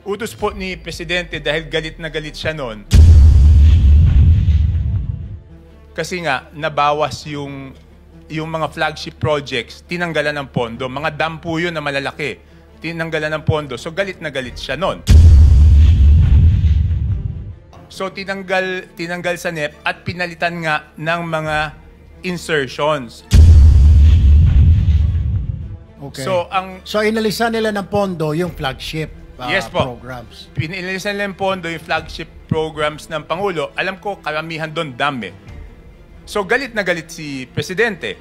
Utos po ni Presidente dahil galit na galit siya noon. Kasi nga, nabawas yung mga flagship projects, tinanggalan ng pondo. Mga dam po yun na malalaki. Tinanggalan ng pondo. So, galit na galit siya noon. So, tinanggal sa NEP at pinalitan nga ng mga insertions. Okay. So, inalisan nila ng pondo yung flagship yes po. programs. Inalisan nila ng pondo yung flagship programs ng Pangulo. Alam ko, karamihan doon dam eh. So, galit na galit si Presidente.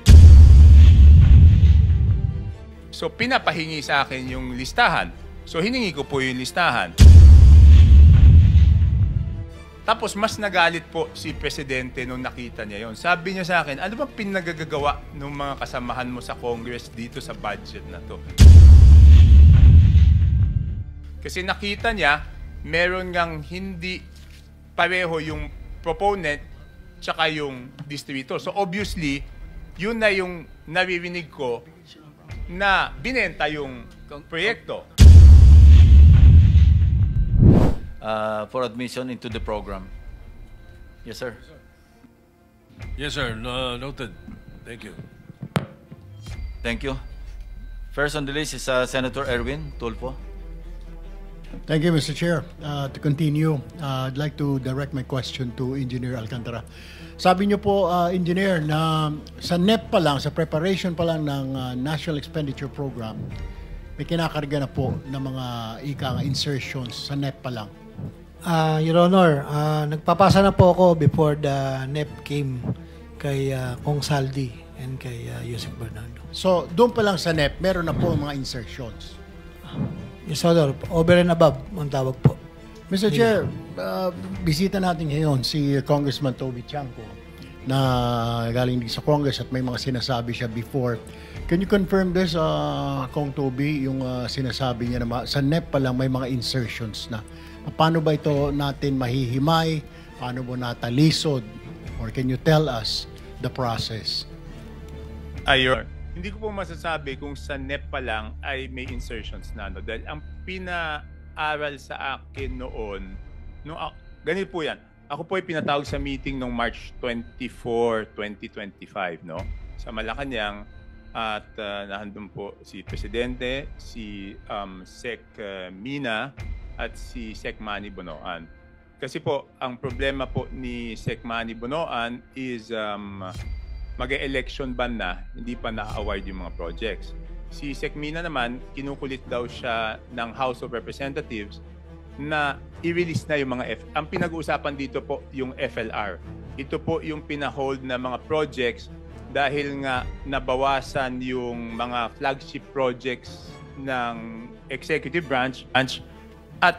So, pinapahingi sa akin yung listahan. So, hiningi ko po yung listahan. Tapos, mas nagalit po si Presidente nung nakita niya yon. Sabi niya sa akin, ano bang pinagagagawa ng mga kasamahan mo sa Congress dito sa budget na to? Kasi nakita niya, meron ngang hindi pareho yung proponent tsaka yung distributor. So, obviously, yun na yung naririnig ko na binenta yung proyekto. For admission into the program. Yes, sir. Yes, sir. Noted. Thank you. Thank you. First on the list is Senator Erwin Tulfo. Thank you, Mr. Chair. To continue, I'd like to direct my question to Engineer Alcantara. Sabi niyo po, Engineer, na sa NEP pa lang, sa preparation pa lang ng National Expenditure Program, may kinakarga na po ng mga insertions sa NEP pa lang. Your Honor, nagpapasa na po ako before the NEP came kay Kong Saldi and kay Yusek Bernardo. So, doon pa lang sa NEP, meron na po mga insertions. Yes, Honor. Over and above ang tawag po. Mr. Chair, bisita natin ngayon si Congressman Toby Chanco na galing din sa Congress at may mga sinasabi siya before. Can you confirm this, Kong Toby, yung sinasabi niya na sa NEP pa lang may mga insertions na? Paano ba ito natin mahihimay? Paano ba natalisod? Or can you tell us the process? Ayon. Hindi ko po masasabi kung sa NEP pa lang ay may insertions na. No? Dahil ang pinaaral sa akin noon, ganito po yan. Ako po ay pinatawag sa meeting noong March 24, 2025, no? Sa Malacanang. At nahandun po si Presidente, si Sec Mina, at si Sec Manny Bonoan. Kasi po, ang problema po ni Sec Manny Bonoan is mag-election ban na, hindi pa na-award yung mga projects. Si Sec Mina naman, kinukulit daw siya ng House of Representatives na i-release na yung mga ang pinag-uusapan dito po yung FLR. Ito po yung pinahold na mga projects dahil nga nabawasan yung mga flagship projects ng executive branch at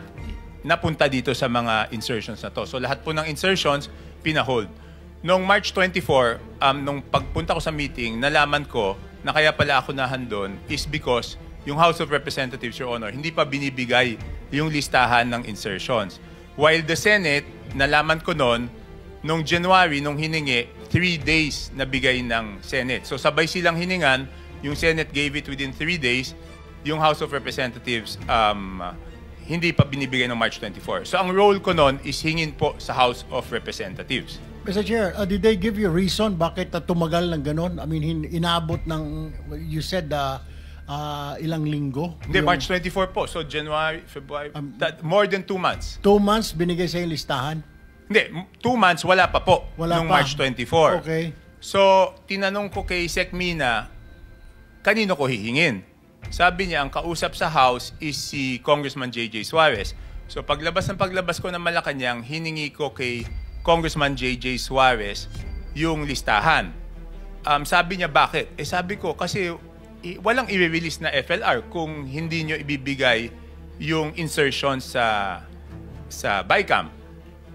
napunta dito sa mga insertions na to. So lahat po ng insertions, pinahold. Noong March 24, nung pagpunta ko sa meeting, nalaman ko na kaya pala ako nahandon is because yung House of Representatives, Your Honor, hindi pa binibigay yung listahan ng insertions. While the Senate, nalaman ko noon, nung January, nung hiningi, 3 days na bigay ng Senate. So sabay silang hiningan, yung Senate gave it within 3 days, yung House of Representatives hindi pa binibigay ng March 24. So ang role ko noon is hingin po sa House of Representatives. Mr. Chair, did they give you a reason bakit tumagal ng ganon? I mean, inabot ng, you said, ilang linggo? Hindi, March 24 po. So January, February, more than 2 months. 2 months binigay sa yung listahan? Hindi, 2 months wala pa po. Wala nung pa. March 24. Okay. So, tinanong ko kay Sec Mina, kanino ko hihingin? Sabi niya, ang kausap sa House is si Congressman J.J. Suarez. So, paglabas ko ng Malacanang, hiningi ko kay Congressman J.J. Suarez yung listahan. Sabi niya, bakit? Sabi ko, kasi walang i-release na FLR kung hindi nyo ibibigay yung insertion sa BICAM.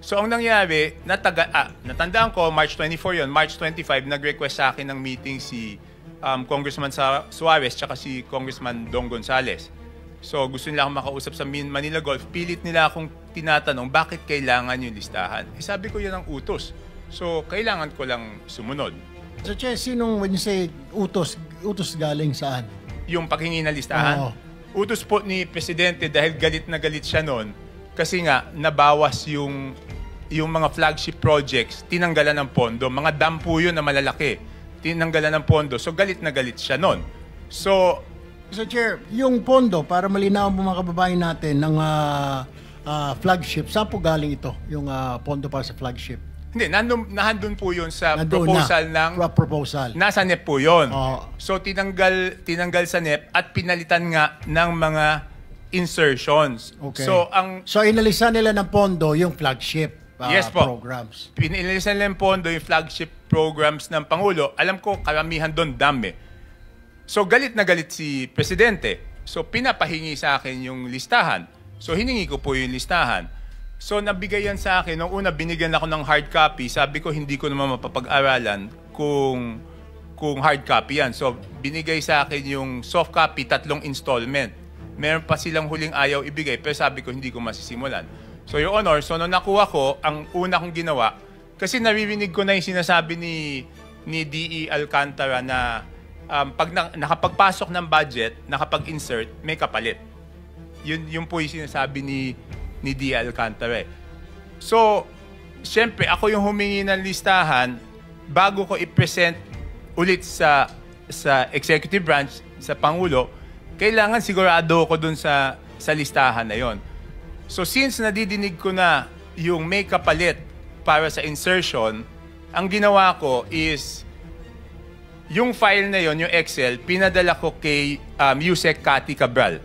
So, ang nangyari, natandaan ko, March 24 yon, March 25, nag-request sa akin ng meeting si Congressman Suarez tsaka si Congressman Dong Gonzales. So, gusto nila akong makausap sa Manila Golf. Pilit nila akong tinatanong, bakit kailangan yung listahan? Sabi ko, yan ang utos. So, kailangan ko lang sumunod. So, Che, sinong, when you say utos galing saan? Yung paghingi ng listahan? Oo. utos po ni Presidente dahil galit na galit siya noon kasi nga nabawas yung mga flagship projects, tinanggalan ng pondo. Mga dam po yun na malalaki, tinanggalan ng pondo. So galit na galit siya noon. So, Mr. Chair, yung pondo, para malinaw mo mga kababayan natin ng flagship, saan po galing ito? Yung pondo para sa flagship? hindi, nandun po yun sa Nandun proposal na, ng... proposal. Nasa NEP po yun. Oo. So, tinanggal sa NEP at pinalitan nga ng mga insertions. Okay. So, inalisan nila ng pondo yung flagship Yes po. programs. pinilisan nila yung pondo yung flagship programs ng Pangulo. Alam ko, karamihan doon dami. So, galit na galit si Presidente. So, pinapahingi sa akin yung listahan. So, hiningi ko po yung listahan. So, nabigay yan sa akin. Nung una, binigyan ako ng hard copy. Sabi ko, hindi ko naman mapapag-aralan kung hard copy yan. So, binigay sa akin yung soft copy, 3 installment. Meron pa silang huling ayaw ibigay, pero sabi ko, hindi ko masisimulan. So, Your Honor, so nung nakuha ko, ang una kong ginawa, kasi naririnig ko na yung sinasabi ni D.E. Alcantara na pag nakapagpasok ng budget, nakapag-insert, may kapalit. Yun po yung sinasabi ni D.E. Alcantara. So, siyempre, ako yung humingi ng listahan bago ko i-present ulit sa executive branch, sa Pangulo, kailangan sigurado ko dun sa listahan na yon. So, since nadidinig ko na yung may kapalit para sa insertion, ang ginawa ko is yung file na yon, yung Excel, pinadala ko kay Yusek Cathy Cabral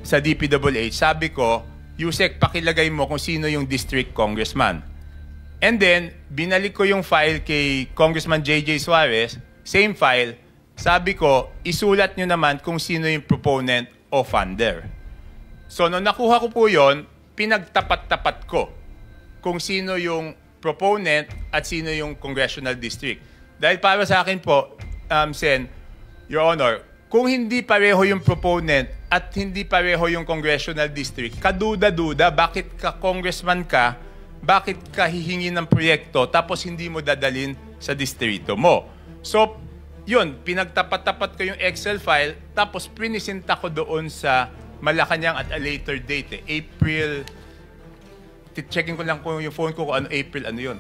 sa DPWH. Sabi ko, Yusek, pakilagay mo kung sino yung district congressman. And then, binalik ko yung file kay Congressman J.J. Suarez, same file. Sabi ko, isulat nyo naman kung sino yung proponent o funder. So, nung nakuha ko po yun, pinagtapat-tapat ko kung sino yung proponent at sino yung congressional district. Dahil para sa akin po, Sen, Your Honor, kung hindi pareho yung proponent at hindi pareho yung congressional district, kaduda-duda, bakit ka congressman ka, bakit ka hihingi ng proyekto tapos hindi mo dadalin sa distrito mo? So, yun, pinagtapat-tapat ko yung Excel file tapos prinisinta ko doon sa Malacanang at a later date. April, checking ko lang kung yung phone ko kung ano April, ano yun.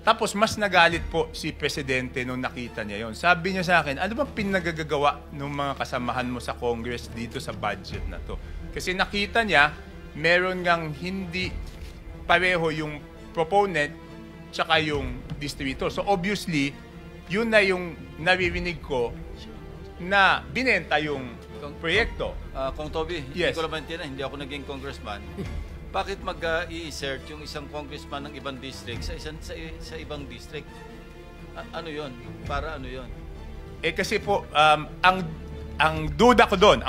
Tapos mas nagalit po si Presidente nung nakita niya yon. Sabi niya sa akin, ano bang pinagagagawa ng mga kasamahan mo sa Congress dito sa budget na to? Kasi nakita niya, meron ngang hindi pareho yung proponent tsaka yung distributor. So obviously, yun na yung naririnig ko na binenta yung proyekto. Kung Toby, Yes. hindi ko naman maintindihan, hindi ako naging congressman. Bakit mag-i-insert yung isang congressman ng ibang district sa ibang district? Ano yon? Para ano yon? Eh kasi po, ang duda ko doon,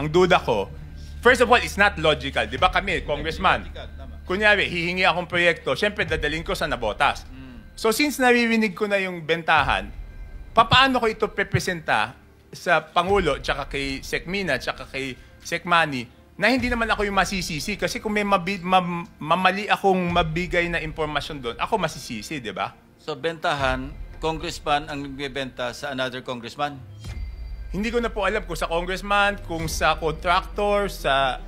first of all, it's not logical. Di ba kami, congressman, kunyari, hihingi akong proyekto, syempre dadalhin ko sa nabotas. So since naririnig ko na yung bentahan, papaano ko ito representa sa Pangulo, tsaka kay Sec Mina, tsaka kay Sec Manny, na hindi naman ako yung masisisi. Kasi kung may mamali akong mabigay na impormasyon doon, ako masisisi, di ba? So, bentahan, congressman ang nagbebenta sa another congressman? Hindi ko na po alam kung sa congressman, kung sa contractor, sa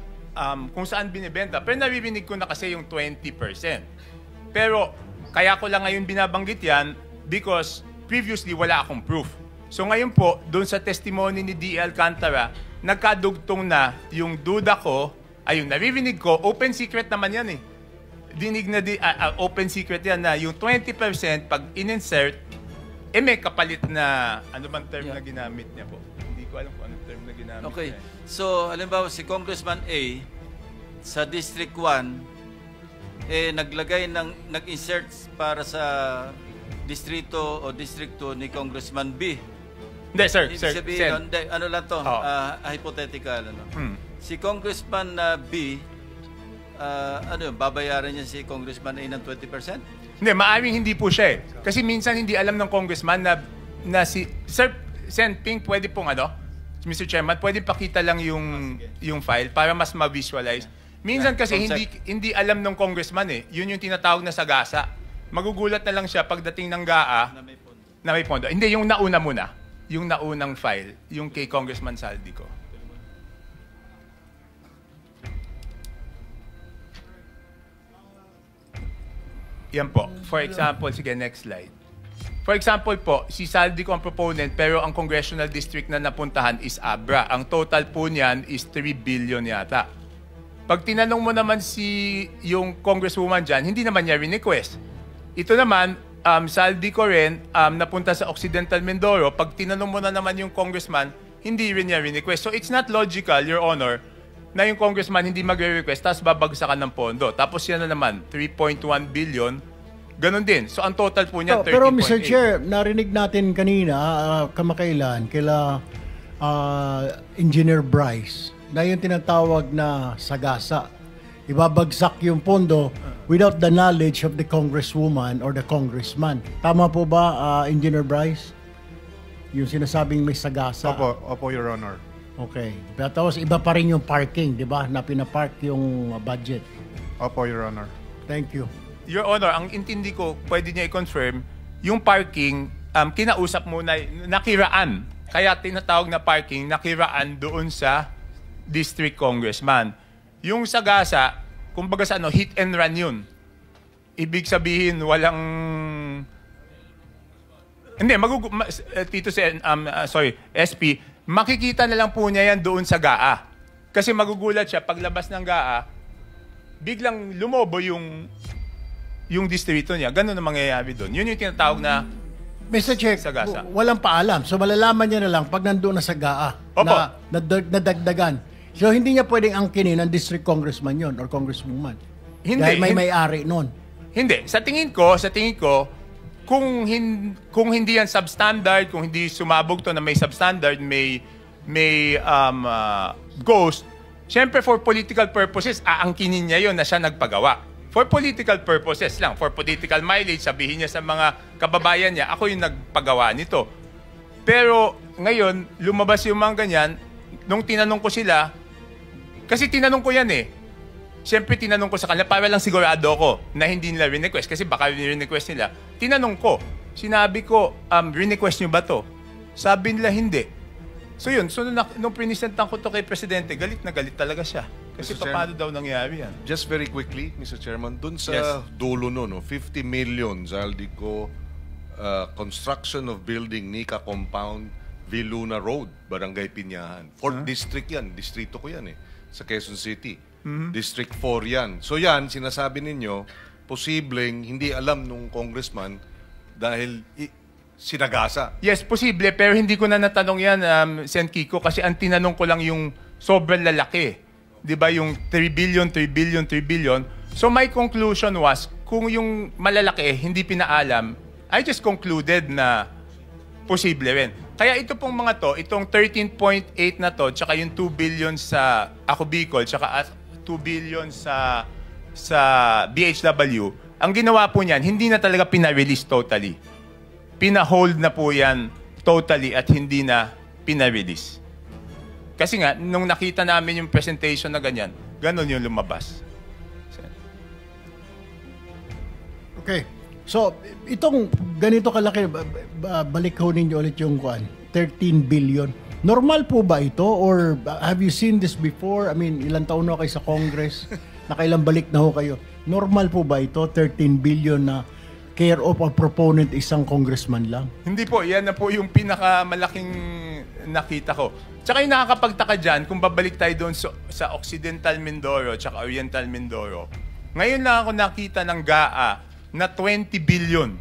kung saan binibenta. Pero naririnig ko na kasi yung 20%. Pero kaya ko lang ngayon binabanggit yan because previously wala akong proof. So ngayon po, doon sa testimony ni D. Alcantara, nagkadugtong na yung duda ko, ayun, naririnig ko, open secret naman yan eh. Dinig na open secret yan na yung 20% pag in-insert, may kapalit na, ano bang term na ginamit niya po? Hindi ko alam kung anong term na ginamit Okay. niya. So, halimbawa si Congressman A sa District 1 nag-insert para sa distrito o District 2 ni Congressman B. Hindi, sir. Ibig Sir, sabihin, Sen. hindi, ano lang to, Oo. hypothetical. Ano. Hmm. Si Congressman B, babayaran niya si Congressman A ng 20%? Hindi, maaaring hindi po siya eh. Kasi minsan hindi alam ng congressman na si... Sir, Sen Ping, pwede pong Mr. Chairman, pwede pakita lang yung file para mas ma-visualize. Minsan kasi hindi alam ng congressman eh. Yun yung tinatawag na sagasa. Magugulat na lang siya pagdating ng GAA na may pondo. Hindi, yung nauna muna. Yung naunang file, yung kay Congressman Saldico. Yan po. For example, sige, next slide. For example po, si Saldico ang proponent pero ang congressional district na napuntahan is Abra. Ang total po niyan is 3 billion yata. Pag tinanong mo naman yung congresswoman dyan, hindi naman niya request. Ito naman, Saldico rin, napunta sa Occidental Mindoro. Pag tinanong mo na naman yung congressman, hindi rin niya request. So it's not logical, Your Honor, na yung congressman hindi magre-request tapos babagsakan ng pondo. Tapos yan na naman, 3.1 billion. Ganon din. So ang total po niya, 13.8. Pero Mr. Chair, narinig natin kanina, kamakailan, kila Engineer Bryce, na yung tinatawag na sagasa. Ibabagsak yung pondo without the knowledge of the congresswoman or the congressman. Tama po ba, Engineer Bryce? Yung sinasabing may sagasa. Opo, Your Honor. Okay. Pero tapos iba pa rin yung parking, di ba? Na pinapark yung budget. Opo, Your Honor. Thank you. Your Honor, ang intindi ko, pwede niya i-confirm, yung parking, kinausap muna, nakiraan. Kaya tinatawag na parking, nakiraan doon sa district congressman. Yung sagasa, kumbaga sa hit and run yun. Ibig sabihin, walang... Hindi, Tito SP, makikita na lang po niya yan doon sa GAA. Kasi magugulat siya, paglabas ng GAA, biglang lumobo yung distrito niya. Ganun ang mangyayari doon. Yun yung tinatawag na Mr. Chair, sagasa. walang paalam. So malalaman niya na lang pag nandoon na sa GAA Opo. na nadagdagan. So hindi niya pwedeng angkinin ng district congressman yon or congresswoman. Hindi. Dahil may-ari nun. Hindi. Sa tingin ko, kung hindi yan substandard, kung hindi sumabog to na may substandard, may ghost, syempre for political purposes, aangkinin niya yon na siya nagpagawa. For political purposes lang, for political mileage, sabihin niya sa mga kababayan niya, ako yung nagpagawa nito. Pero ngayon, lumabas yung mga ganyan, nung tinanong ko sila, kasi tinanong ko yan eh. Siyempre, tinanong ko sa kanila, para lang sigurado ko na hindi nila request. Kasi baka request nila. Tinanong ko, sinabi ko, request nyo ba to? Sabi nila, hindi. So yun, so nung prinisentan ko to kay Presidente, galit na galit talaga siya. Kasi Mr. paano daw nangyari yan? Just very quickly, Mr. Chairman, dun sa Yes. dulo no, 50 million, Zaldico, construction of building Nika Compound, Viluna Road, Barangay Pinyahan. 4th District yan, distrito ko yan sa Quezon City. District 4 yan. So yan, sinasabi ninyo, posibleng hindi alam nung congressman dahil sinagasa. Yes, posible, pero hindi ko na natanong yan, Sen Kiko, kasi ang tinanong ko lang yung sobrang lalaki. Di ba yung 3 billion. So my conclusion was, kung yung malalaki hindi pinaalam, I just concluded na posible rin. Kaya ito pong mga to, itong 13.8 na to, tsaka yung 2 billion sa Ako Bicol, tsaka 2 billion sa BHW, ang ginawa po niyan, hindi na talaga pina-release totally. Pina-hold na po yan totally at hindi na pina-release. Kasi nga, nung nakita namin yung presentation na ganyan, ganon yung lumabas. Okay. So, itong ganito kalaki, balik ho ninyo ulit yung 13 billion. Normal po ba ito? Or have you seen this before? I mean, ilang taon na kayo sa Congress? Nakailang balik na ho kayo. Normal po ba ito? 13 billion na care of a proponent isang congressman lang? Hindi po, yan na po yung pinakamalaking nakita ko. Tsaka yung nakakapagtaka dyan, kung babalik tayo doon sa Occidental Mindoro tsaka Oriental Mindoro, ngayon lang ako nakita ng GAA na 20 billion.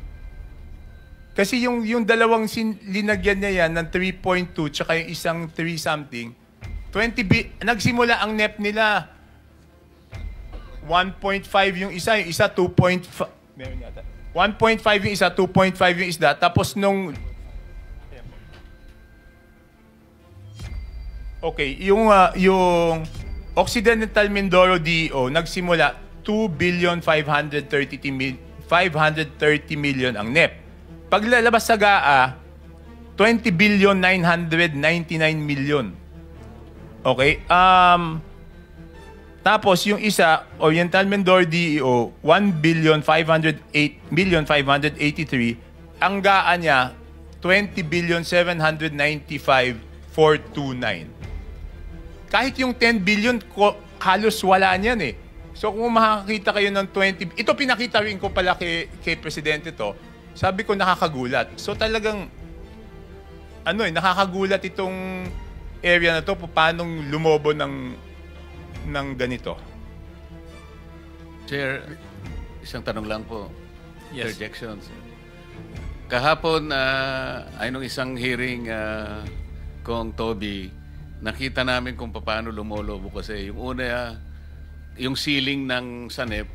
Kasi yung dalawang linagyan niya yan ng 3.2 tsaka yung isang 3 something, nagsimula ang NEP nila 1.5 yung isa 2.5. Meron yata. 1.5 yung isa, 2.5 yung isda. Tapos nung... Okay, yung Occidental Mindoro DO nagsimula 2,530 million ang NEP. Paglalabas sa GAA, 20,999 million. Okay? Tapos yung isa, Oriental Mindoro DEO, 1,583. Ang GAA niya, 20,795,429. Kahit yung 10 billion, halos wala niyan eh. So kung makakakita kayo ng 20, ito pinakita rin ko pala kay Presidente to, sabi ko nakakagulat. So talagang, nakakagulat itong area na to, paano lumobo ng ganito. Chair, isang tanong lang po. Yes. Interjections. Kahapon, ay nung isang hearing kong Toby, nakita namin kung paano lumolobo kasi yung una, yung ceiling ng SANEP,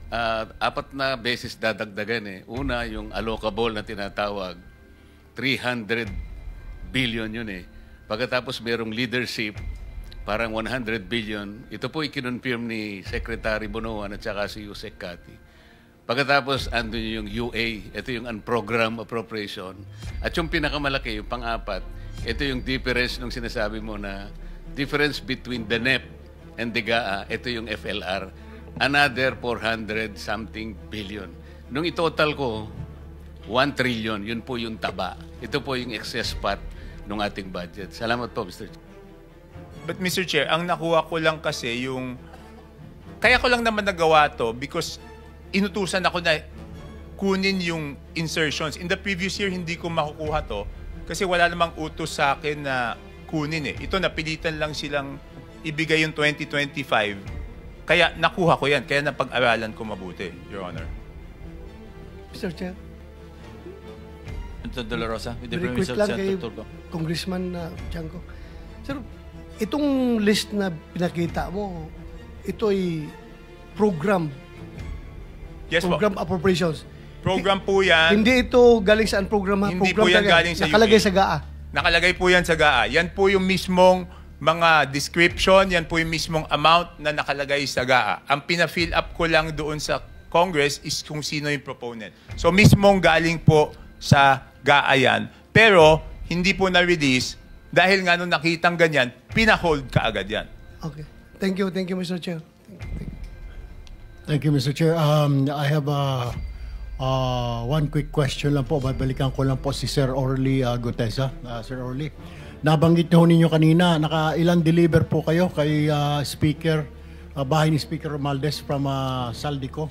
4 na beses dadagdagan eh. Una, yung allocable na tinatawag, 300 billion yun eh. Pagkatapos merong leadership, parang 100 billion. Ito po ikinonfirm ni Secretary Bonoan at saka si Yusek Kati. Pagkatapos, andun yung UA, ito yung unprogrammed appropriation. At yung pinakamalaki, yung pang-4, ito yung difference nung sinasabi mo na difference between the NEP and the GAA, ito yung FLR. Another 400-something billion. Nung itotal ko, 1 trillion, yun po yung taba. Ito po yung excess part ng ating budget. Salamat po, Mr. Chair. But Mr. Chair, ang nakuha ko lang kasi kaya ko lang naman nagawa to because inutusan ako na kunin yung insertions. In the previous year, hindi ko makukuha to kasi wala namang utos sa akin na kunin eh. Ito, napilitan lang silang ibigay yung 2025. Kaya nakuha ko yan. Kaya napag-aralan ko mabuti, Your Honor. Mr. Chair, Senator De La Rosa, with the very permission quick of lang kay Senator Turco. Congressman Chanco. Sir, itong list na pinakita mo, ito ay program Yes po. appropriations. Program po yan. Hindi ito galing saan program ha? Hindi Program po yan talaga. galing sa Nakalagay UP. sa GAA. Nakalagay po yan sa GAA. Yan po yung mismong mga description, yan po yung mismong amount na nakalagay sa GAA. Ang pina-fill up ko lang doon sa Congress is kung sino yung proponent. So mismong galing po sa GAA yan. Pero hindi po na-release dahil nga nung nakitang ganyan, pina-hold ka agad yan. Okay. Thank you, Mr. Chair. Thank you, Mr. Chair. I have one quick question lang po. Babalikan ko lang po si Sir Orly Gutesa. Sir Orly, nabanggit niyo ninyo kanina, ilang deliver po kayo kay Speaker, bahay ni Speaker Romualdez from Saldico?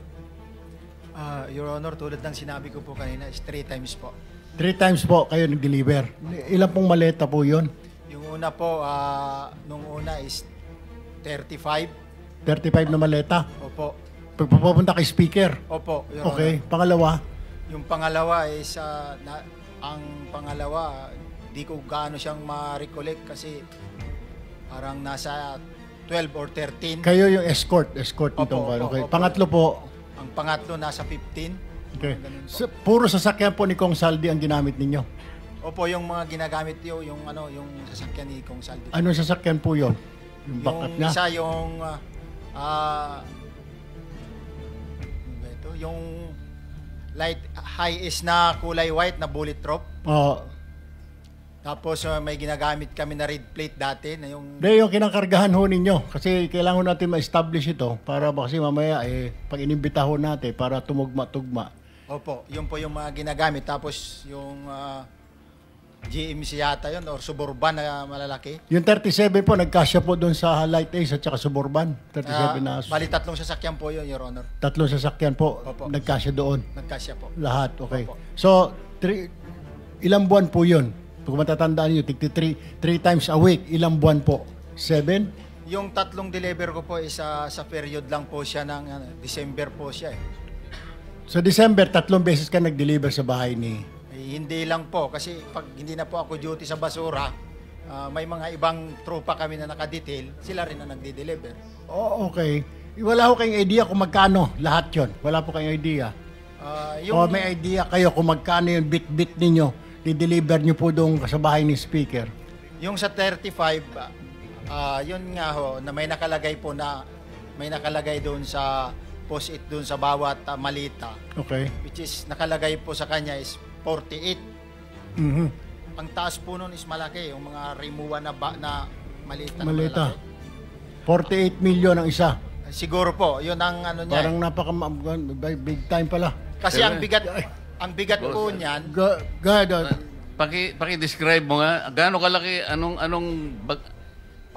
Your Honor, tulad ng sinabi ko po kanina, is 3 times po. 3 times po kayo nag-deliver. Ilan pong maleta po yun? Yung una po, nung una is 35. 35 na maleta? Opo. Pagpapunta kay Speaker? Opo, Your Okay. Honor. Pangalawa? Yung pangalawa is, ang pangalawa, di ko gaano siyang ma-recollect kasi parang nasa 12 or 13. Kayo yung escort Opo, nitong opo, okay. opo. Pangatlo po? Ang pangatlo nasa 15. Okay. Ganun po. Puro sasakyan po ni Kong Saldi ang ginamit ninyo? Opo, yung mga ginagamit yung sasakyan ni Kong Saldi. Anong sasakyan po yun? Yung backup Yung niya? isa yung yung light high is na kulay white na bullet drop. Oo. Tapos may ginagamit kami na red plate dati na yung Yung kinakargahan ho ninyo. Kasi kailangan natin ma-establish ito para kasi mamaya pag inimbita ho natin para tumugma-tugma. Opo, yun po yung mga ginagamit. Tapos yung GMC yata yun or Suburban na malalaki. Yung 37 po, nagkasya po doon sa Light Ace at saka Suburban. 37 na Bali 3 sasakyan po yun, Your Honor. 3 sasakyan po, Opo. nagkasya doon. Nagkasya po. Lahat, okay. Opo. So, ilang buwan po yun? Kung matatandaan nyo, 3 times a week, ilang buwan po? 7? Yung 3 deliver ko po is sa period lang po siya ng December po siya eh. So, December, 3 beses ka nag-deliver sa bahay ni... Hindi lang po kasi pag hindi na po ako duty sa basura, may mga ibang tropa kami na nakadetail, sila rin na nagde-deliver. Oh, okay. Wala ko kayong idea kung magkano lahat yon. Wala po kayong idea. O may idea kayo kung magkano yung bit-bit ninyo, di-deliver nyo po doon sa bahay ni Speaker. Yung sa 35, yun nga ho, na may nakalagay po na, may nakalagay doon sa post-it doon sa bawat malita. Okay. Which is, nakalagay po sa kanya is 48. Mhm. Ang taas po nun is malaki, yung mga rimuwa na maliit na Malita. malalaki. 48 million ang isa. Siguro po, yun ang ano niya. Parang big time pala. Kasi ang bigat po niyan, God, Paki-describe mo nga, gaano kalaki, anong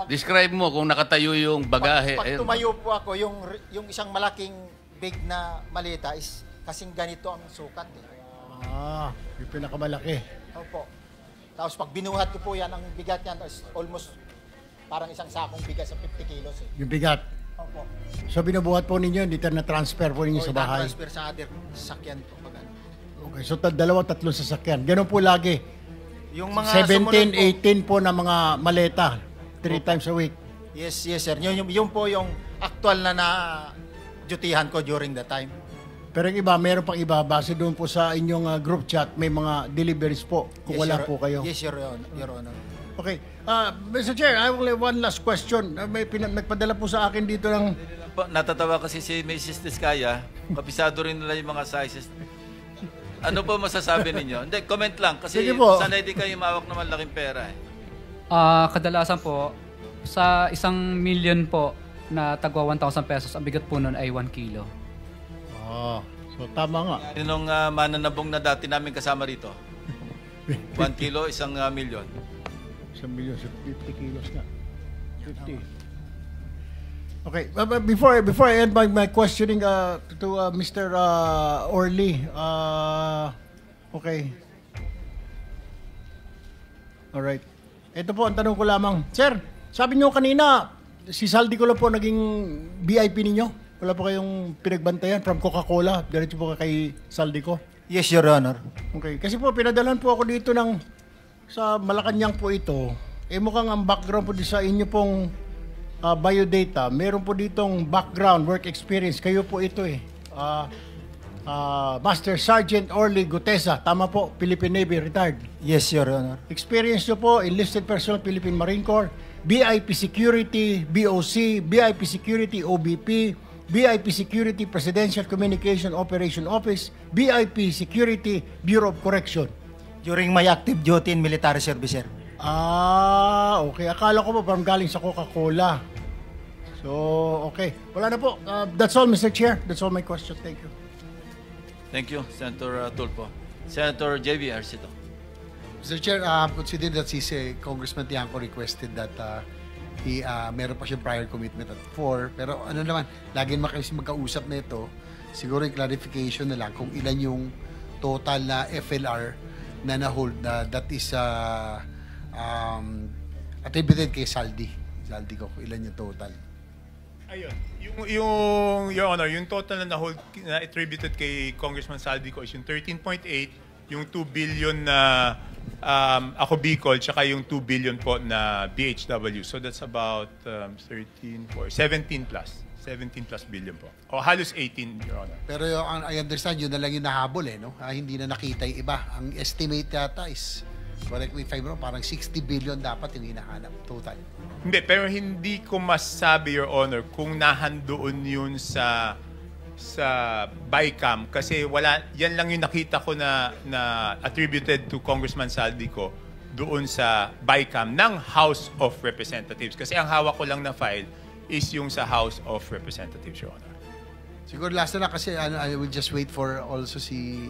Describe mo kung nakatayo yung bagahe. Pag tumayo po ako, yung isang malaking big na malita is kasing ganito ang sukat. Yung pinakamalaki. Opo. Tapos pag binuhat ko po yan, ang bigat niyan is almost parang isang sakong bigat sa 50 kilos. Yung bigat. Opo. So binubuhat po ninyo, dito na-transfer po ninyo sa bahay. transfer sa other sasakyan po. Pag ano. Okay, so dalawa, tatlong sasakyan. Ganun po lagi. Yung mga 17, sumunod 18 po na mga maleta. 3 times a week. Yes, sir. Yun po yung actual na dutihan ko during the time. Pero yung iba, meron pang iba. Base doon po sa inyong group chat, may mga deliveries po kung wala po kayo. Yes, Your Honor. Okay. Mr. Chair, I will have one last question. Nagpadala po sa akin dito ng... Natatawa kasi si Mrs. Diskaya, kapisado rin nila yung mga sizes. Ano po masasabi ninyo? Hindi, comment lang. Kasi Sige po. sanay di kayo mawak ng malaking pera eh. Kadalasan po, sa 1 million po na tagwa 1,000 pesos, ang bigat po nun ay 1 kilo. So tama nga. Yung mananabong na dati namin kasama rito. 1 kilo, 1 milyon. 1 million, so 50 kilos na. 50. Okay, before I end my questioning to Mr. Orly, okay. Alright. Ito po, ang tanong ko lamang. Sir, sabi niyo kanina, si Saldi ko lang po naging VIP ninyo. Wala po kayong pinagbantayan from Coca-Cola. Diretso po kay Saldi ko. Yes, Your Honor. Okay, kasi po pinadalan po ako dito sa Malacanang po ito. Mukhang ang background po sa inyo pong biodata. Meron po ditong background, work experience. Kayo po ito Master Sergeant Orly Gutesa. Tama po, Philippine Navy, retired. Yes, Your Honor. Experience nyo po, enlisted personnel, Philippine Marine Corps, BIP Security, BOC, BIP Security, OBP, BIP Security, Presidential Communication Operation Office, BIP Security, Bureau of Correction. During my active duty in military service, sir. Okay. Akala ko po parang galing sa Coca-Cola. So, okay. Wala na po. That's all, Mr. Chair. That's all my question. Thank you. Thank you, Senator Tulfo. Senator J.V. Arcito. Mr. Chair, consider that si Congressman Tiangco requested that meron pa siyang prior commitment at 4. Pero ano naman, lagi naman kasi magkausap na ito. Siguro yung clarification na lang kung ilan yung total na FLR na na-hold na that is attributed kay Saldi ko, ilan yung total. Ayun. Yung Your Honor, yung total na hold na attributed kay Congressman Saldi ko is yung 13.8, yung 2 billion na ako Bicol, tsaka yung 2 billion po na BHW. So that's about 17 plus billion po. O halos 18, Your Honor. Pero I understand yun na lang yung nahabol no? Hindi na nakita yung iba. Ang estimate yata is, correct me if I'm wrong, parang 60 billion dapat yung hinahanap total. Hindi, pero hindi ko masabi, Your Honor, kung nahandoon yun sa BICAM kasi yan lang yung nakita ko na attributed to Congressman Saldi ko doon sa BICAM ng House of Representatives. Kasi ang hawak ko lang na file is yung sa House of Representatives, Your Honor. Siguro last na kasi I will just wait for also si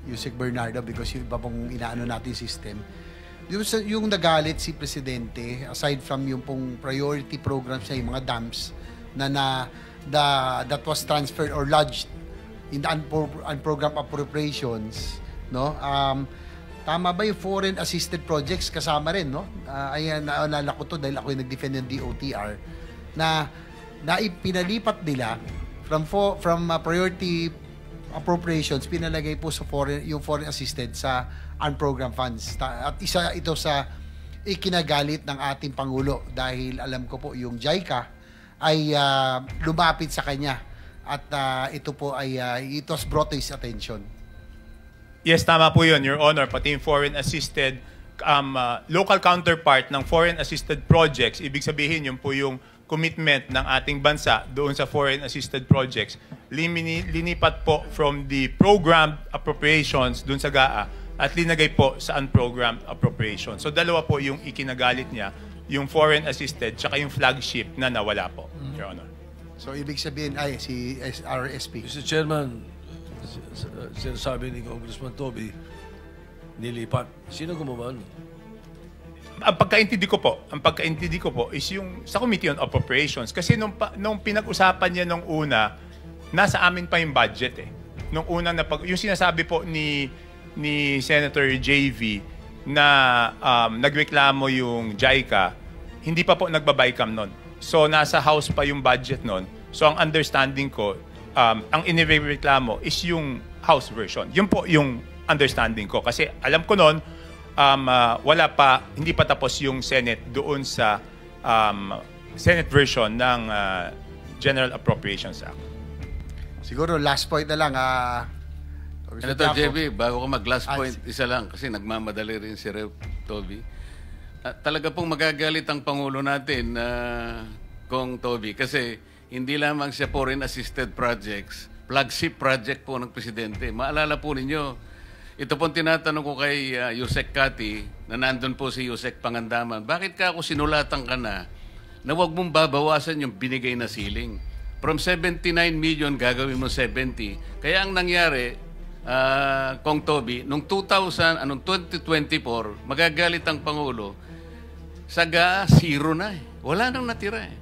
Yusek Bernardo because yung iba pong inaano natin system. Yung nagalit si Presidente, aside from yung pong priority programs niya, yung mga dams that was transferred or lodged in the unprogrammed appropriations, no? Tama ba yung foreign assisted projects kasama rin, no? Ayan, naalala ko to dahil ako yung nag-defend ng DOTR na pinalipat nila from priority appropriations, pinalagay po sa yung foreign assisted sa unprogrammed funds. At isa ito sa ikinagalit ng ating Pangulo dahil alam ko po yung JICA ay lumapit sa kanya at ito po ay it was brought to his attention. Yes, tama po yun, Your Honor. Pati yung foreign assisted local counterpart ng foreign assisted projects, ibig sabihin yun po yung commitment ng ating bansa doon sa foreign assisted projects, linipat po from the programmed appropriations doon sa GAA at linagay po sa unprogrammed appropriations. So dalawa po yung ikinagalit niya, yung foreign assisted tsaka yung flagship na nawala po, Your Honor. So ibig sabihin ay si RSP. Mr. Chairman, sinasabi ni Congressman Toby, nilipat. Sino gumawa? ang pagkaintindi ko po is yung sa Committee on Appropriations kasi nung pinag-usapan niya nung una, nasa amin pa yung budget eh. Nung una yung sinasabi po ni Senator JV na nagreklamo yung JICA, hindi pa po nagba-BICAM nun. So nasa House pa yung budget nun. So ang understanding ko, ang inireklamo is yung House version. Yun po yung understanding ko kasi alam ko nun hindi pa tapos yung Senate doon sa Senate version ng General Appropriations Act. Siguro last point na lang. Senator JB, bago ko mag-last point, isa lang kasi nagmamadali rin si Rev. Toby. Talaga pong magagalit ang Pangulo natin, Kong Toby, kasi hindi lamang siya foreign assisted projects, flagship project po ng Presidente. Maalala po ninyo, ito pong tinatanong ko kay Yusek Kati, na nandun po si Yusek Pangandaman, bakit ka ako sinulatan ka na huwag mong babawasan yung binigay na ceiling? From 79 million, gagawin mo 70. Kaya ang nangyari, Kong Toby, nung 2024, magagalit ang Pangulo, saga zero na eh. Wala nang natira eh.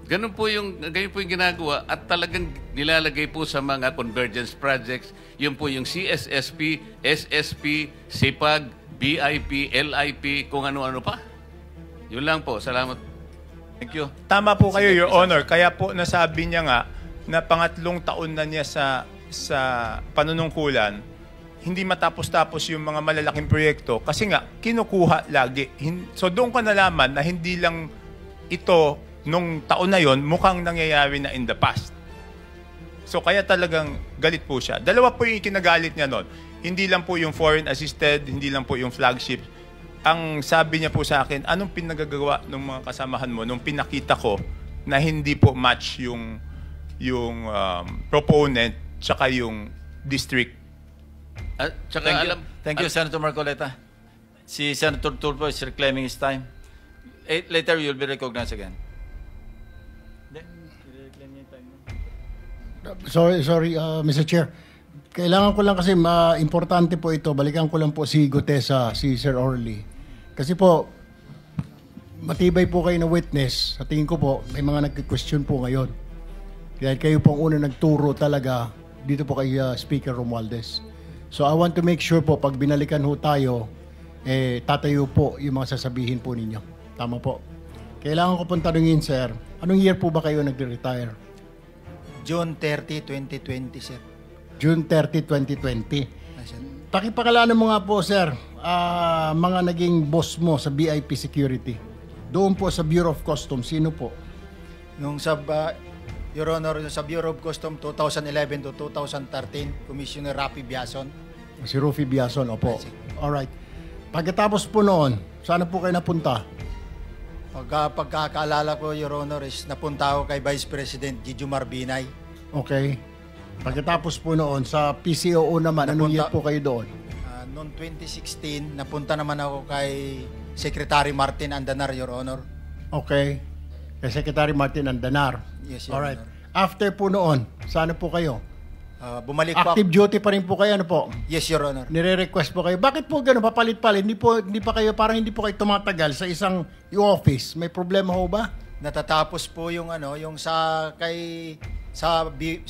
Ganun po yung ginagawa at talagang nilalagay po sa mga convergence projects. Yun po yung CSSP, SSP, SIPAG, BIP, LIP, kung ano-ano pa. Yun lang po. Salamat. Thank you. Tama po kayo, Your Honor. Kaya po nasabi niya nga na pangatlong taon na niya sa panunungkulan, hindi matapos-tapos yung mga malalaking proyekto kasi nga kinukuha lagi. So doon ka nalaman na hindi lang ito nung taon na yon mukhang nangyayari na in the past. So kaya talagang galit po siya. Dalawa po yung ikinagalit niya noon. Hindi lang po yung foreign assisted, hindi lang po yung flagship. Ang sabi niya po sa akin, anong pinagagawa ng mga kasamahan mo nung pinakita ko na hindi po match yung proponent tsaka yung district. Thank you, Senator Marcoleta. Si Senator Tulfo is reclaiming his time. Later, you'll be recognized again. Sorry, Mr. Chair. Kailangan ko lang kasi importante po ito. Balikan ko lang po si Gutesa, si Sir Orly. Kasi po, matibay po kayo na witness. Sa tingin ko po, may mga nag-question po ngayon. Kaya kayo po ang una nagturo talaga dito po kay Speaker Romualdez. So I want to make sure po, pag binalikan ho tayo, tatayo po yung mga sasabihin po ninyo. Tama po. Kailangan ko pong tanungin, sir, anong year po ba kayo nag-retire? June 30, 2020, sir. June 30, 2020. Pakipakilala mo nga po, sir, mga naging boss mo sa BIP Security. Doon po sa Bureau of Customs, sino po? Nung Your Honor, sa Bureau of Customs 2011 to 2013, Commissioner Rafi Biason. Si Rufi Biason, opo. Alright. Pagkatapos po noon, saan po kayo napunta? Pagkakaalala ko, Your Honor, is napunta ako kay Vice President Jijomar Binay. Okay. Pagkatapos po noon, sa PCOO naman, anong year po kayo doon? Noong 2016, napunta naman ako kay Secretary Martin Andanar, Your Honor. Okay. Kay Secretary Martin Andanar. Yes, Your Alright. Honor. After po noon, saan po kayo? Bumalik po Active duty pa rin po kayo, ano po? Yes, Your Honor. Nire-request po kayo. Bakit po gano'n? Papalit-palit. Hindi pa kayo, parang hindi po kayo tumatagal sa isang office. May problema ho ba? Natatapos po yung sa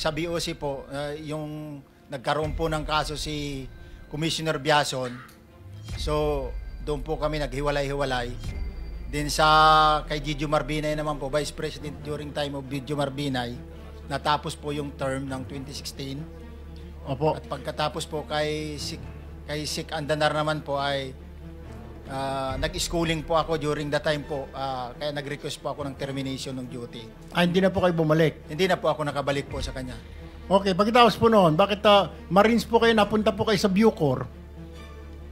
BOC po, yung nagkaroon po ng kaso si Commissioner Biason. So, doon po kami naghiwalay-hiwalay. Then kay Jijomar Binay naman po, Vice President during time of Jijomar Binay, natapos po yung term ng 2016. Opo. At pagkatapos po kay Sik Andanar naman po ay nag-schooling po ako during that time po. Kaya nag-request po ako ng termination ng duty. Hindi na po kayo bumalik? Hindi na po ako nakabalik po sa kanya. Okay, pagkatapos po noon, bakit Marines po kayo, napunta po kayo sa Bucor?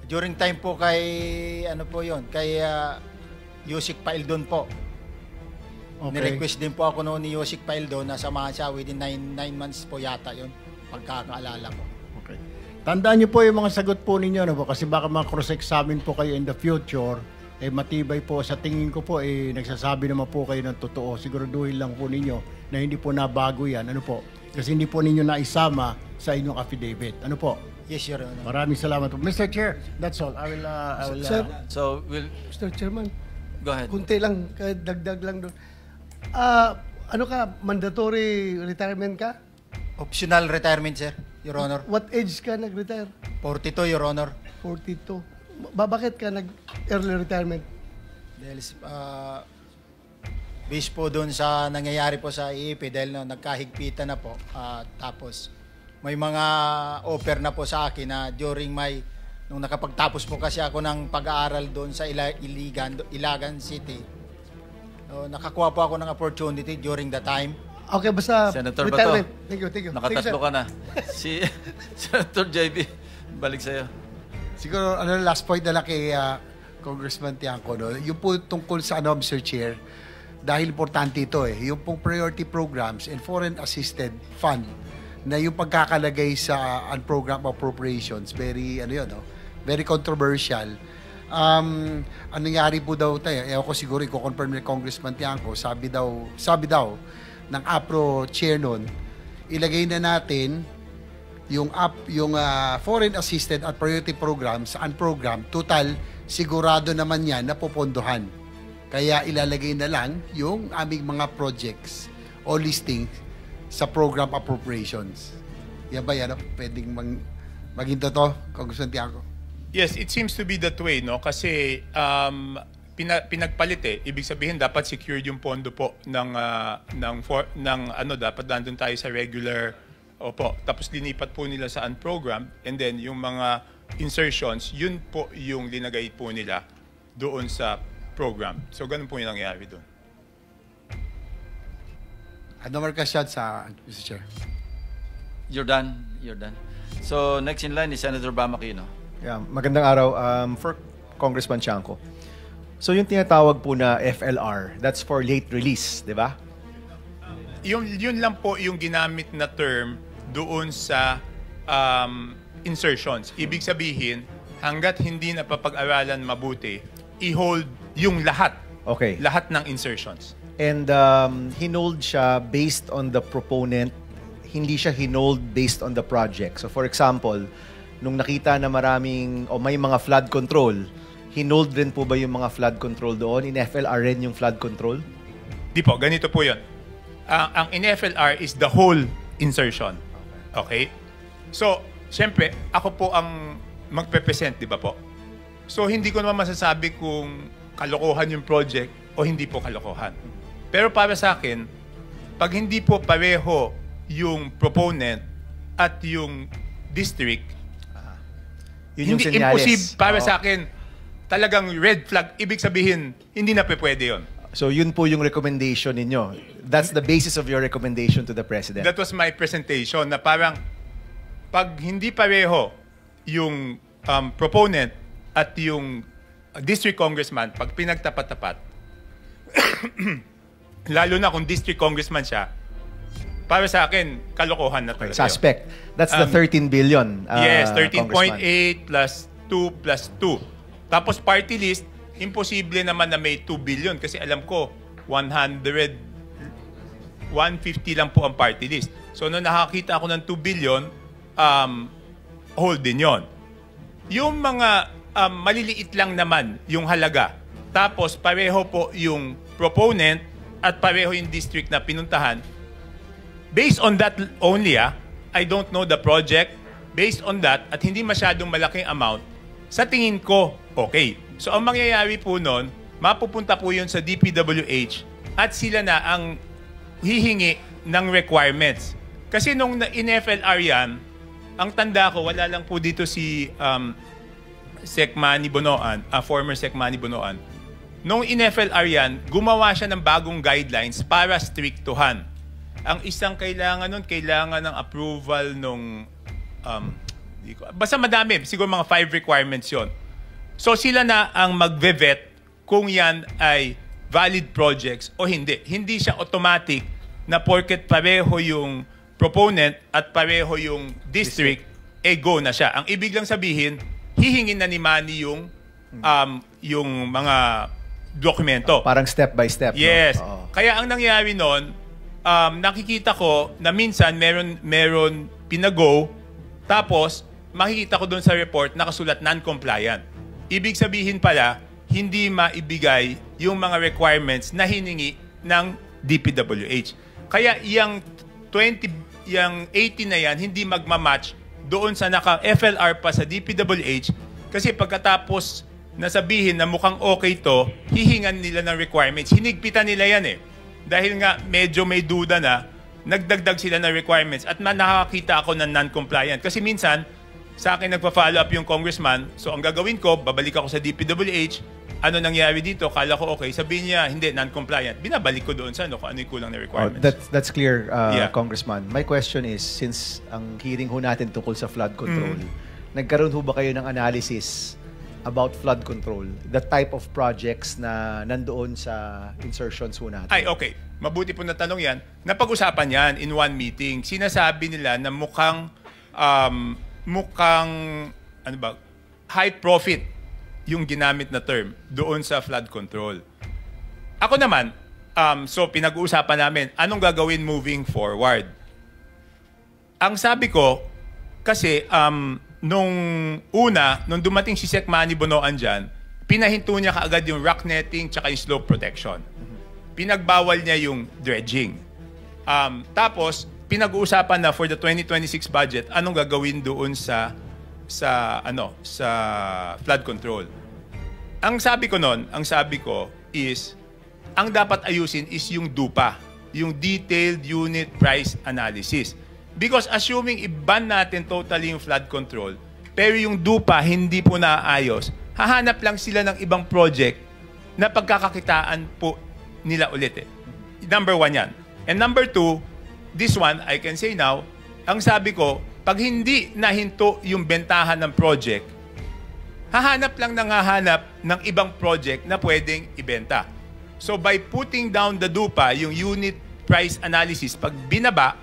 During time po kay, kay Yusik Paildon po. Okay. Nirequest din po ako noon ni Yusik Paildon na samahan siya within 9 months po yata yun, pagkakaalala ko. Okay. Tandaan niyo po yung mga sagot po ninyo, kasi baka cross-examine po kayo in the future, matibay po sa tingin ko po, nagsasabi naman po kayo ng totoo. Siguraduhin lang po ninyo na hindi po nabago yan. Ano po? kasi hindi po ninyo naisama sa inyong affidavit. Ano po? Yes, Your Honor. Maraming salamat po. Mr. Chair, that's all. I will Sir, So, we'll Mr. Chairman, go ahead. kunti lang, kahit dagdag lang doon. Ano ka, mandatory retirement ka? Optional retirement, sir, Your Honor. What age ka nag-retire? 42, Your Honor. 42. Bakit ka nag-early retirement? Dahil based po doon sa nangyayari po sa IEP dahil no, nagkahigpitan na po. Tapos may mga offer na po sa akin na during nung nakapagtapos po kasi ako ng pag-aaral doon sa Ilagan City. So, nakakuha po ako ng opportunity during the time. Okay, basta Senator Bato. retirement. Thank you. Nakatatlo ka na. Si Senator JB, balik sa'yo. Siguro, last point na lang kay Congressman Tiangco, no? Yung po tungkol sa Mr. Chair, dahil importante ito yung pong priority programs and foreign assisted fund na yung pagkakalagay sa unprogrammed appropriations, very, very controversial. Ang nangyari po daw tayo, ko siguro i-confirm ni Congressman Tiangco, sabi daw ng APRO chair nun, ilagay na natin yung foreign assisted at priority programs sa unprogrammed, total sigurado naman yan na pupondohan. Kaya ilalagay na lang yung aming mga projects o listing sa program appropriations. Yan ba yan? Pwedeng maging totoo, Congressman Tiangco? Yes, it seems to be that way, no? Kasi pinagpalit ibig sabihin dapat secured yung pondo po dapat nandun tayo sa regular tapos linipat po nila sa unprogrammed, and then yung mga insertions, yun po yung linagay po nila doon sa program. So ganun po yung nangyayari doon. Ano more questions sa Mr. Chair? You're done. So, next in line is Senator Bam Aquino. Yeah, magandang araw for Congressman Tiangco. So yung tinatawag po na FLR, that's for late release, di ba? Yun lang po yung ginamit na term doon sa insertions. Ibig sabihin, hanggat hindi napapag-aralan mabuti, i-hold yung lahat. Okay. Lahat ng insertions. And hinold siya based on the proponent, hindi siya hinold based on the project. So for example, nung nakita na may mga flood control, hinold rin po ba yung mga flood control doon? In FLR rin yung flood control? Di po, ganito po yun. Ang in FLR is the whole insertion. Okay? So, siyempre, ako po ang magpe-present, di ba po? So, hindi ko naman masasabi kung kalokohan yung project o hindi po kalokohan. Pero para sa akin, pag hindi po pareho yung proponent at yung district, Yun yung hindi senyales. imposible para sa akin, talagang red flag, ibig sabihin, hindi na pwede yun. So yun po yung recommendation ninyo. That's the basis of your recommendation to the President. That was my presentation na parang pag hindi pareho yung proponent at yung district congressman, pag pinagtapat-tapat, lalo na kung district congressman siya, para sa akin, kalokohan na talaga. Suspect. That's the 13 billion. Yes, 13.8 Congressman. plus 2 plus 2. Tapos party list, imposible naman na may 2 billion kasi alam ko 150 lang po ang party list. So nung nakakita ako ng 2 billion, hold din yon. Yung mga maliliit lang naman yung halaga. Tapos pareho po yung proponent at pareho yung district na pinuntahan. Based on that only, I don't know the project. Based on that, at hindi masyadong malaking amount, sa tingin ko, okay. So ang mangyayari po nun, mapupunta po yun sa DPWH at sila na ang hihingi ng requirements. Kasi nung in FLR yan, ang tanda ko, wala lang po dito si Sec Manny Bonoan, former Sec Manny Bonoan. Nung in FLR yan, gumawa siya ng bagong guidelines para strictuhan. Ang isang kailangan nun, kailangan ng approval nung basta madami, siguro mga 5 requirements yon. So sila na ang magve-vet kung yan ay valid projects o hindi. Hindi siya automatic na porket pareho yung proponent at pareho yung district, go na siya. Ang ibig lang sabihin, hihingin na ni Manny yung mga dokumento. Parang step by step. Yes. No? Kaya ang nangyari nun, nakikita ko na minsan meron pinago, tapos makikita ko doon sa report nakasulat non-compliant. Ibig sabihin pala, hindi maibigay yung mga requirements na hiningi ng DPWH. Kaya yung 18 na yan, hindi magmamatch doon sa naka-FLR pa sa DPWH, kasi pagkatapos nasabihin na mukhang okay to, hihingan nila ng requirements. Hinigpitan nila yan eh. Dahil nga medyo may duda na, nagdagdag sila ng requirements at nakakita ako ng non-compliant. Kasi minsan, sa akin nagpa-follow up yung congressman, so ang gagawin ko, babalik ako sa DPWH, ano nangyari dito, kala ko okay, sabihin niya, hindi, non-compliant. Binabalik ko doon sa kung ano yung kulang na requirements. That's clear, Yeah. Congressman. My question is, since ang hearing ho natin tungkol sa flood control, nagkaroon ho ba kayo ng analysis about flood control, the type of projects na nandoon sa insertions ho natin? Ay, okay. Mabuti po na tanong yan. Napag-usapan yan in one meeting. Sinasabi nila na mukhang high profit yung ginamit na term doon sa flood control. Ako naman, so pinag-uusapan namin, anong gagawin moving forward? Ang sabi ko, kasi nung dumating si Sec Manny Bonoan dyan, pinahinto niya kaagad yung rock netting tsaka yung slope protection. Pinagbawal niya yung dredging. Tapos, pinag-uusapan na for the 2026 budget, anong gagawin doon sa flood control. Ang sabi ko is, ang dapat ayusin is yung DUPA, yung Detailed Unit Price Analysis. Because assuming i-ban natin totally yung flood control, pero yung DUPA hindi po naayos, hahanap lang sila ng ibang project na pagkakakitaan po nila ulit eh. Number 1 yan. And number 2, this one, I can say now, ang sabi ko, pag hindi nahinto yung bentahan ng project, hahanap ng ibang project na pwedeng ibenta. So by putting down the DUPA, yung unit price analysis, pag binaba,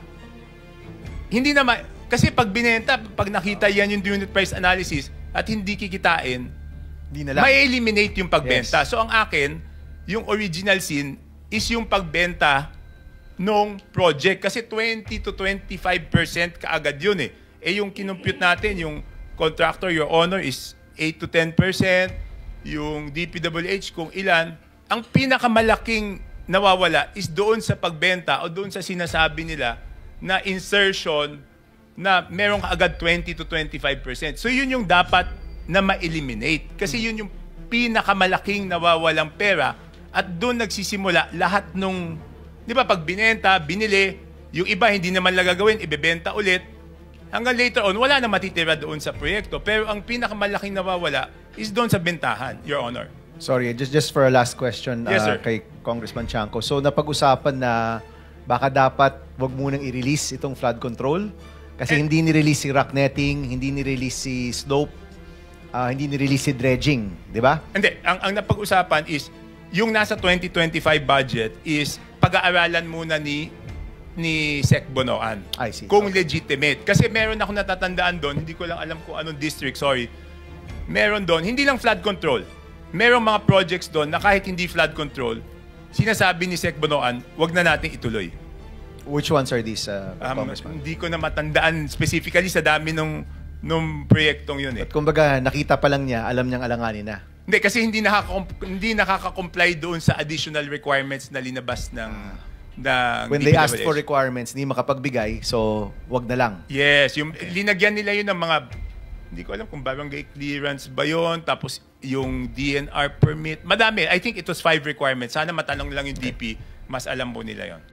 hindi naman, kasi pag binenta, pag nakita yan yung unit price analysis at hindi kikitain, may eliminate yung pagbenta. Yes. So ang akin, yung original sin is yung pagbenta nung project. Kasi 20 to 25% kaagad yun eh. Eh yung kinumpute natin, yung contractor, your honor, is 8 to 10%. Yung DPWH, kung ilan. Ang pinakamalaking nawawala is doon sa pagbenta o doon sa sinasabi nila na insertion na merong kaagad 20 to 25%. So yun yung dapat na ma-eliminate. Kasi yun yung pinakamalaking nawawalang pera at doon nagsisimula lahat nung, di ba, pag binenta, binili, yung iba hindi naman lang gagawin, ibebenta ulit. Hanggang later on, wala na matitira doon sa proyekto. Pero ang pinakamalaking nawawala is doon sa bentahan, Your Honor. Sorry, just for a last question, Yes, sir. kay Congressman Chanco. So napag-usapan na baka dapat wag munang i-release itong flood control kasi hindi ni-release si rock netting, hindi ni-release si slope, hindi ni-release si dredging, di ba? Hindi. Ang napag-usapan is, yung nasa 2025 budget is pag-aaralan muna ni Sec Bonoan. I see. Kung legitimate. Kasi meron ako natatandaan doon, hindi ko lang alam kung anong district, sorry. Meron doon, hindi lang flood control. Merong mga projects doon na kahit hindi flood control, sinasabi ni Sec Bonoan, wag na natin ituloy. Which ones are these, Congressman? Hindi ko na matandaan specifically sa dami nung proyektong yun eh. At kumbaga, nakita pa lang niya, alam niyang alanganin na. Hindi, kasi hindi nakaka-comply doon sa additional requirements na linabas ng When they DPWH. asked for requirements, hindi makapagbigay, so wag na lang. Yes, yung linagyan nila yun ng mga, hindi ko alam kung barangay clearance ba yun, tapos yung DNR permit. Madami. I think it was 5 requirements. Sana matanong lang yung DP, mas alam po nila yon.